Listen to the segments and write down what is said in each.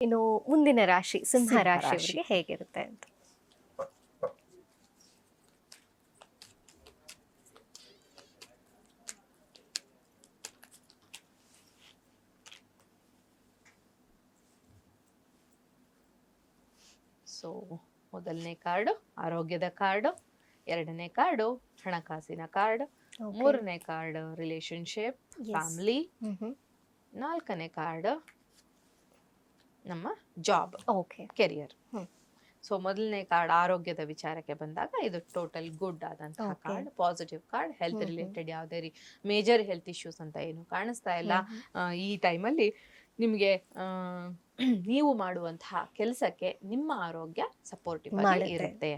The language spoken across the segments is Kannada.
ಇನ್ನು ಮುಂದಿನ ರಾಶಿ ಸಿಂಹ ಸಿಂಹ ರಾಶಿಯವರಿಗೆ ಹೇಗಿರುತ್ತೆ ಅಂತ. ಸೊ ಮೊದಲನೇ ಕಾರ್ಡು ಆರೋಗ್ಯದ ಕಾರ್ಡು, ಎರಡನೇ ಕಾರ್ಡು ಹಣಕಾಸಿನ ಕಾರ್ಡ್, ಮೂರನೇ ಕಾರ್ಡ್ ರಿಲೇಶನ್ಶಿಪ್ ಫ್ಯಾಮಿಲಿ, ನಾಲ್ಕನೇ ಕಾರ್ಡ್ ನಮ್ಮ ಜಾಬ್ ಕೆರಿಯರ್. ಸೊ ಮೊದಲನೇ ಕಾರ್ಡ್ ಆರೋಗ್ಯದ ವಿಚಾರಕ್ಕೆ ಬಂದಾಗ ಇದು ಟೋಟಲ್ ಗುಡ್ ಆದಂತಹ card, positive card. Health related ಯಾವುದೇ ಮೇಜರ್ ಹೆಲ್ತ್ ಇಶ್ಯೂಸ್ ಅಂತ ಏನು ಕಾಣಿಸ್ತಾ ಇಲ್ಲ. ಈ ಟೈಮಲ್ಲಿ ನಿಮಗೆ ನೀವು ಮಾಡುವಂತಹ ಕೆಲಸಕ್ಕೆ ನಿಮ್ಮ ಆರೋಗ್ಯ ಸಪೋರ್ಟಿವ್ ಆಗಿ ಇರುತ್ತೆ.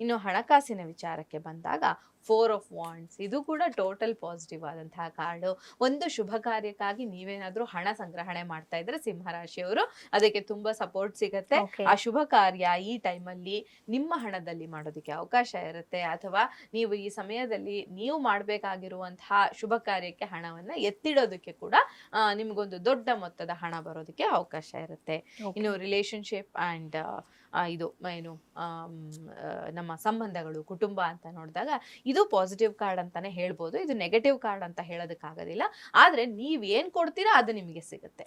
ಇನ್ನು ಹಣಕಾಸಿನ ವಿಚಾರಕ್ಕೆ ಬಂದಾಗ 4 ಆಫ್ ವಾಂಡ್ಸ್, ಇದು ಕೂಡ ಟೋಟಲ್ ಪಾಸಿಟಿವ್ ಆದಂತಹ ಕಾರ್ಡು. ಒಂದು ಶುಭ ಕಾರ್ಯಕ್ಕಾಗಿ ನೀವೇನಾದ್ರೂ ಹಣ ಸಂಗ್ರಹಣೆ ಮಾಡ್ತಾ ಇದ್ರೆ ಸಿಂಹರಾಶಿಯವರು ಅದಕ್ಕೆ ತುಂಬಾ ಸಪೋರ್ಟ್ ಸಿಗತ್ತೆ. ಆ ಶುಭ ಕಾರ್ಯ ಈ ಟೈಮಲ್ಲಿ ನಿಮ್ಮ ಹಣದಲ್ಲಿ ಮಾಡೋದಕ್ಕೆ ಅವಕಾಶ ಇರುತ್ತೆ, ಅಥವಾ ನೀವು ಈ ಸಮಯದಲ್ಲಿ ನೀವು ಮಾಡ್ಬೇಕಾಗಿರುವಂತಹ ಶುಭ ಕಾರ್ಯಕ್ಕೆ ಹಣವನ್ನ ಎತ್ತಿಡೋದಕ್ಕೆ ಕೂಡ ನಿಮ್ಗೊಂದು ದೊಡ್ಡ ಮೊತ್ತದ ಹಣ ಬರೋದಕ್ಕೆ ಅವಕಾಶ ಇರುತ್ತೆ. ಇನ್ನು ರಿಲೇಶನ್ಶಿಪ್ ಅಂಡ್ ಇದು ಏನು ನಮ್ಮ ಸಂಬಂಧಗಳು, ಕುಟುಂಬ ಅಂತ ನೋಡಿದಾಗ ಇದು ಪಾಸಿಟಿವ್ ಕಾರ್ಡ್ ಅಂತಾನೆ ಹೇಳ್ಬೋದು. ಇದು ನೆಗೆಟಿವ್ ಕಾರ್ಡ್ ಅಂತ ಹೇಳೋದಕ್ಕಾಗೋದಿಲ್ಲ. ಆದ್ರೆ ನೀವ್ ಏನ್ ಕೊಡ್ತೀರಾ ಅದು ನಿಮಗೆ ಸಿಗುತ್ತೆ.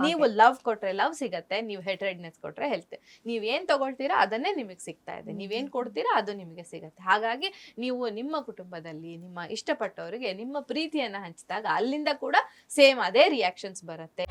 ನೀವು ಲವ್ ಕೊಟ್ರೆ ಲವ್ ಸಿಗತ್ತೆ, ನೀವು ಹೆಟ್ರೆಡ್ನೆಸ್ ಕೊಟ್ರೆ ಹೆಲ್ತ್. ನೀವ್ ಏನ್ ತಗೊಳ್ತೀರಾ ಅದನ್ನೇ ನಿಮಗೆ ಸಿಗ್ತಾ ಇದೆ, ನೀವೇನ್ ಕೊಡ್ತೀರಾ ಅದು ನಿಮಗೆ ಸಿಗತ್ತೆ. ಹಾಗಾಗಿ ನೀವು ನಿಮ್ಮ ಕುಟುಂಬದಲ್ಲಿ ನಿಮ್ಮ ಇಷ್ಟಪಟ್ಟವರಿಗೆ ನಿಮ್ಮ ಪ್ರೀತಿಯನ್ನ ಹಂಚಿದಾಗ ಅಲ್ಲಿಂದ ಕೂಡ ಸೇಮ್ ಅದೇ ರಿಯಾಕ್ಷನ್ಸ್ ಬರುತ್ತೆ.